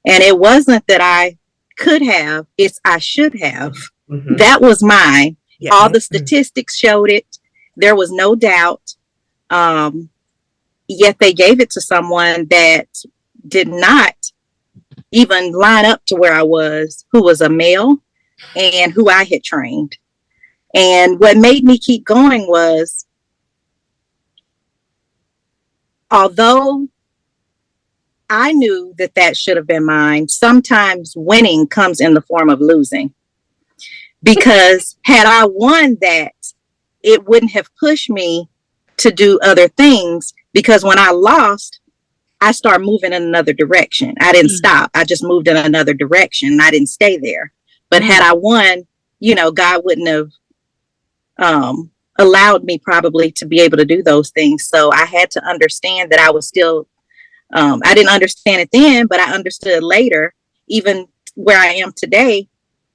And it wasn't that I could have, it's I should have. Mm-hmm. That was mine. Yeah. All the statistics showed it. There was no doubt. Yet they gave it to someone that did not even line up to where I was, who was a male and who I had trained. And what made me keep going was, although I knew that that should have been mine, sometimes winning comes in the form of losing. Because had I won that, it wouldn't have pushed me to do other things. Because when I lost, I started moving in another direction. I didn't stop. I just moved in another direction. And I didn't stay there. But had I won, God wouldn't have allowed me probably to be able to do those things. So I had to understand that I was still, I didn't understand it then, but I understood later, even where I am today,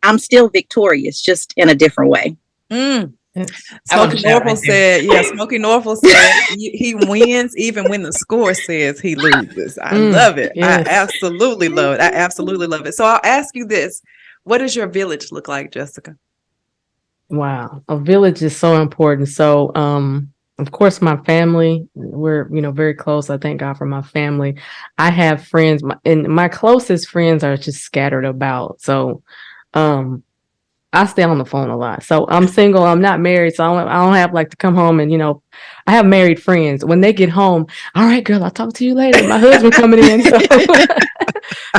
I'm still victorious, just in a different way. Smokey Norfolk said he wins even when the score says he loses. I love it. Yes. I absolutely love it. So I'll ask you this. What does your village look like, Jessica? Wow. A village is so important. So, of course, my family, we're, very close. I thank God for my family. I have friends, and my closest friends are just scattered about. So, I stay on the phone a lot. So I'm single. I'm not married. So I don't have to come home and, I have married friends. When they get home, all right, girl, I'll talk to you later. My husband coming in.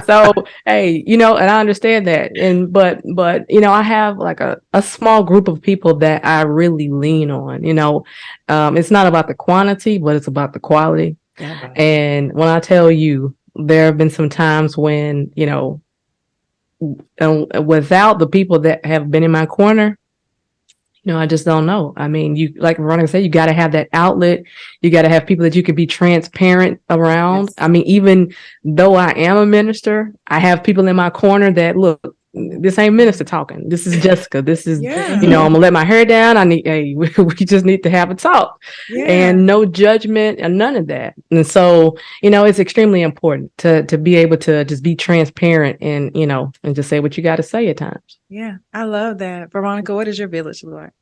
So, hey, and I understand that. But, I have a small group of people that I really lean on, it's not about the quantity, but it's about the quality. Yeah. And when I tell you, there have been some times when, without the people that have been in my corner, I just don't know. I mean, you, like Veronica said, you got to have that outlet. You got to have people that you can be transparent around. Yes. I mean, even though I am a minister, I have people in my corner that, look, this ain't minister talking. This is Jessica. This is, I'm gonna let my hair down. We just need to have a talk, and no judgment and none of that. And so, it's extremely important to be able to just be transparent and, and just say what you got to say at times. Yeah, I love that. Veronica, what does your village look like?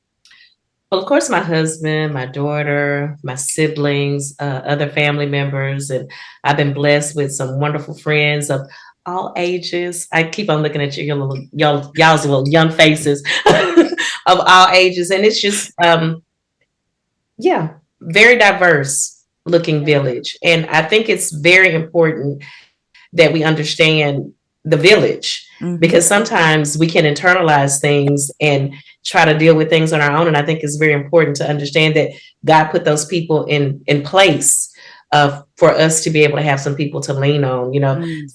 Well, of course, my husband, my daughter, my siblings, other family members, and I've been blessed with some wonderful friends of all ages. I keep on looking at y'all's little young faces of all ages, and it's just, very diverse looking village. And I think it's very important that we understand the village, because sometimes we can internalize things and try to deal with things on our own. And I think it's very important to understand that God put those people in place for us to be able to have some people to lean on.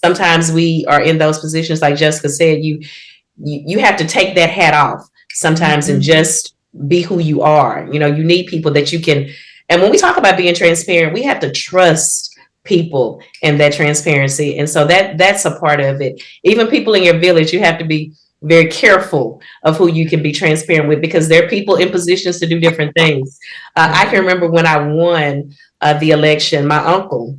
Sometimes we are in those positions, like Jessica said, you have to take that hat off sometimes and just be who you are. You need people that you can. And when we talk about being transparent, we have to trust people and that transparency. And so that's a part of it. Even people in your village, you have to be very careful of who you can be transparent with, because there are people in positions to do different things. I can remember when I won the election, my uncle,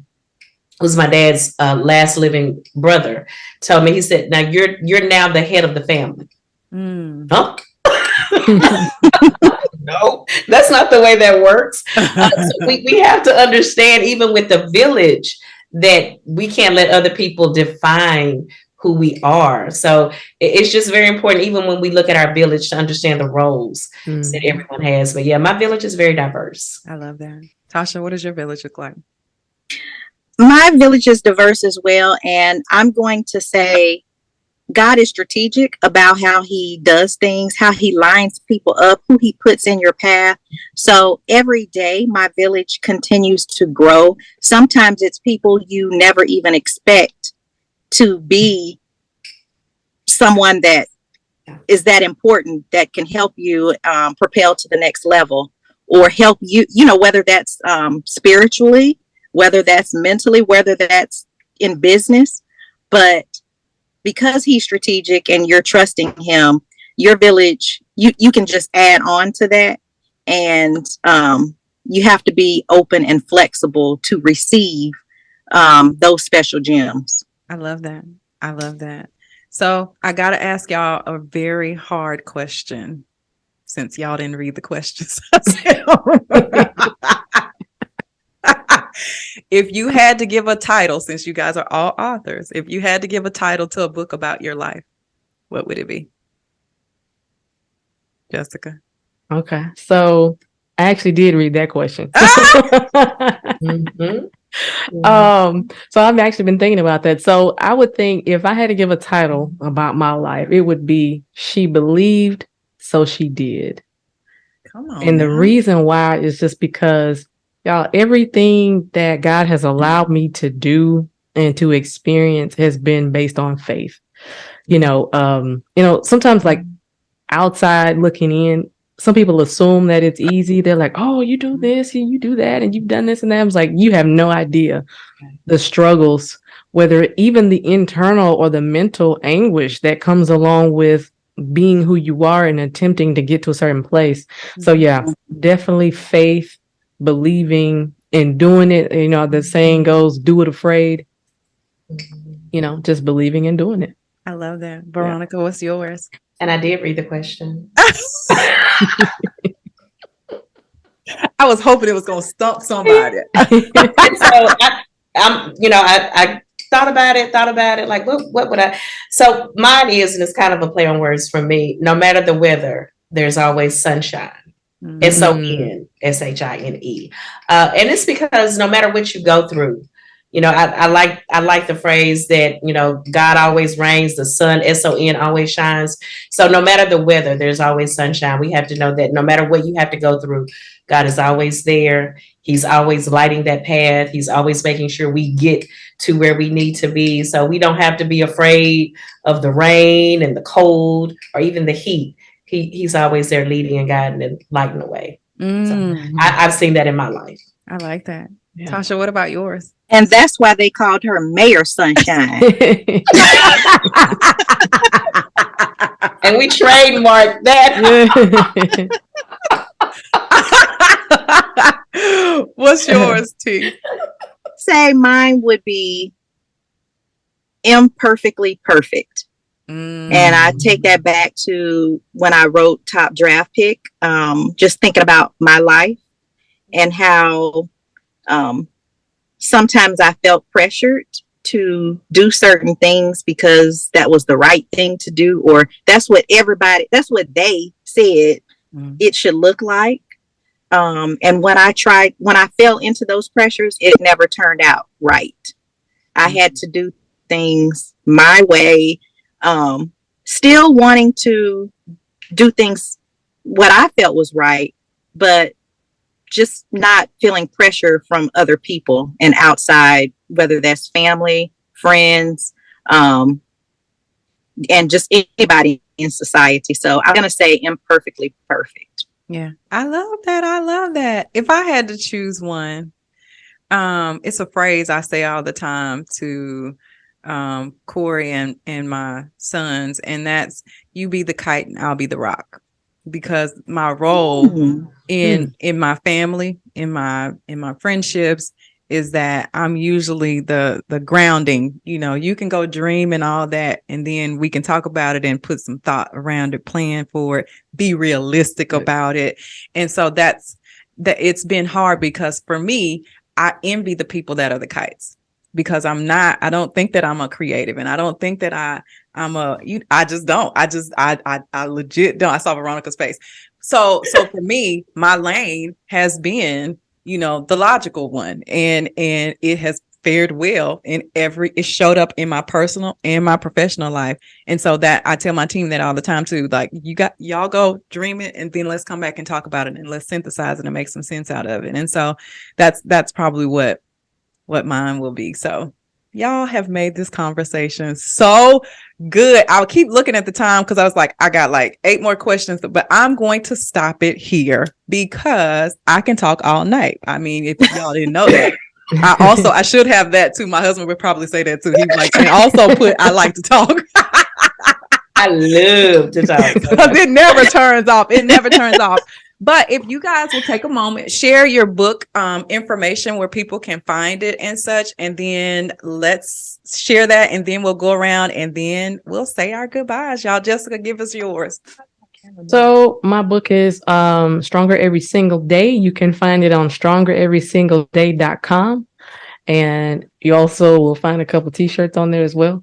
who's my dad's last living brother, told me, he said, now you're now the head of the family. Huh? No, that's not the way that works. So we have to understand, even with the village, that we can't let other people define who we are. So it's just very important, even when we look at our village, to understand the roles that everyone has. But yeah, my village is very diverse. I love that. Tasha, what does your village look like? My village is diverse as well. And I'm going to say God is strategic about how he does things, how he lines people up, who he puts in your path. So every day, my village continues to grow. Sometimes it's people you never even expect to be someone that is that important, that can help you propel to the next level, or help you, whether that's spiritually, whether that's mentally, whether that's in business. But because he's strategic and you're trusting him, your village, you can just add on to that. And you have to be open and flexible to receive those special gems. I love that. So I got to ask y'all a very hard question, since y'all didn't read the questions. If you had to give a title, since you guys are all authors, if you had to give a title to a book about your life, what would it be? Jessica. Okay. So I actually did read that question. Mhm. So I've actually been thinking about that. So I would think if I had to give a title about my life, it would be She Believed, So She Did. Come on. And the now. reason why is just because, y'all, everything that God has allowed me to do and to experience has been based on faith. Sometimes like outside looking in, some people assume that it's easy. They're like, oh, you do this and you do that and you've done this and that. I was like, you have no idea the struggles, whether even the internal or the mental anguish that comes along with being who you are and attempting to get to a certain place. So yeah, definitely faith, believing and doing it. The saying goes, do it afraid, just believing and doing it. I love that. Veronica, what's yours? And I did read the question. I was hoping it was going to stump somebody. And so I thought about it, like, what would I? So mine is, and it's kind of a play on words for me, no matter the weather, there's always sunshine. Mhm. SON, SHINE. And it's because no matter what you go through, I like the phrase that, God always reigns, the sun, SON, always shines. So no matter the weather, there's always sunshine. We have to know that no matter what you have to go through, God is always there. He's always lighting that path. He's always making sure we get to where we need to be. So we don't have to be afraid of the rain and the cold or even the heat. He's always there leading and guiding and lighting the way. So I've seen that in my life. I like that. Yeah. Tasha, what about yours? And that's why they called her Mayor Sunshine. And we trademarked that. What's yours, T? Say mine would be Imperfectly Perfect. And I take that back to when I wrote Top Draft Pick, just thinking about my life and how sometimes I felt pressured to do certain things because that was the right thing to do, or that's what they said it should look like. And when I fell into those pressures, it never turned out right. I had to do things my way, still wanting to do things what I felt was right, but just not feeling pressure from other people and outside, whether that's family, friends, and just anybody in society. So I'm going to say Imperfectly Perfect. Yeah, I love that. I love that. If I had to choose one, it's a phrase I say all the time to Corey and my sons, and that's you be the kite and I'll be the rock. Because my role in my family, in my friendships, is that I'm usually the grounding. You can go dream and all that, and then we can talk about it and put some thought around it, plan for it, be realistic about it. And so that's it's been hard because for me, I envy the people that are the kites. Because I don't think that I'm a creative, and I don't think that I just don't. I legit don't. I saw Veronica's face. So for me, my lane has been, the logical one, and it has fared well it showed up in my personal and my professional life. And so that I tell my team that all the time too, like y'all go dream it and then let's come back and talk about it and let's synthesize it and make some sense out of it. And so that's probably what mine will be. So y'all have made this conversation so good. I'll keep looking at the time because I was like, I got like 8 more questions, but I'm going to stop it here because I can talk all night. I mean, if y'all didn't know that. I should have that too. My husband would probably say that too. He's like, and also I like to talk. I love to talk. Because it never turns off. It never turns off. But if you guys will take a moment, share your book information where people can find it and such, and then let's share that, and then we'll go around and then we'll say our goodbyes. Y'all, Jessica, give us yours. So my book is Stronger Every Single Day. You can find it on strongereverysingleday.com. And you also will find a couple t-shirts on there as well.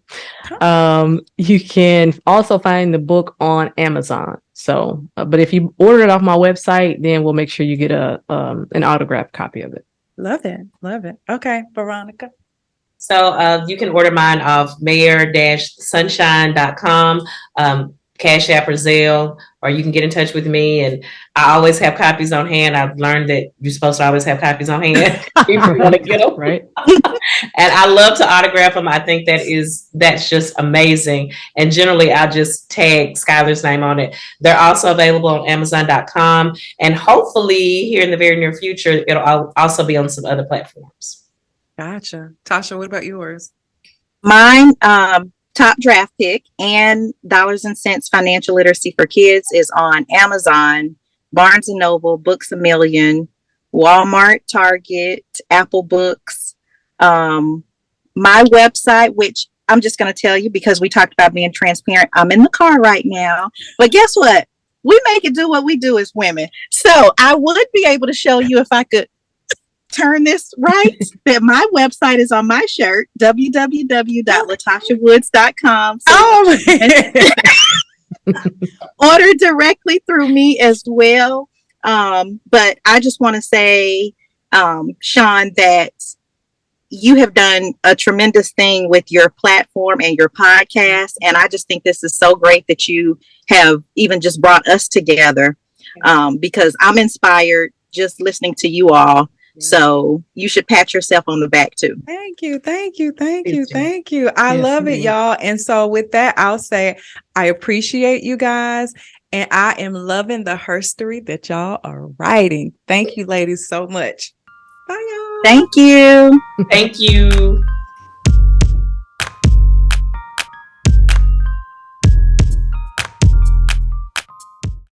You can also find the book on Amazon. So, but if you order it off my website, then we'll make sure you get an autographed copy of it. Love it. Love it. Okay, Veronica. So you can order mine off mayor-sunshine.com, Cash App or Zelle, or you can get in touch with me. And I always have copies on hand. I've learned that you're supposed to always have copies on hand if you want to get them. Right. And I love to autograph them. I think that's just amazing. And generally, I'll just tag Skylar's name on it. They're also available on Amazon.com. And hopefully, here in the very near future, it'll also be on some other platforms. Gotcha. Tasha, what about yours? Mine, Top Draft Pick and Dollars and Cents Financial Literacy for Kids is on Amazon, Barnes & Noble, Books A Million, Walmart, Target, Apple Books. My website, which I'm just going to tell you because we talked about being transparent. I'm in the car right now, but guess what? We make it do what we do as women. So I would be able to show you if I could turn this right, that my website is on my shirt, www.latashawoods.com. So order directly through me as well. But I just want to say, Sean, that you have done a tremendous thing with your platform and your podcast. And I just think this is so great that you have even just brought us together, because I'm inspired just listening to you all. So you should pat yourself on the back too. Thank you. Thank you. Thank you. Thank you. I love it, y'all. And so with that, I'll say I appreciate you guys. And I am loving the herstory that y'all are writing. Thank you, ladies, so much. Bye, y'all. Thank you. Thank you.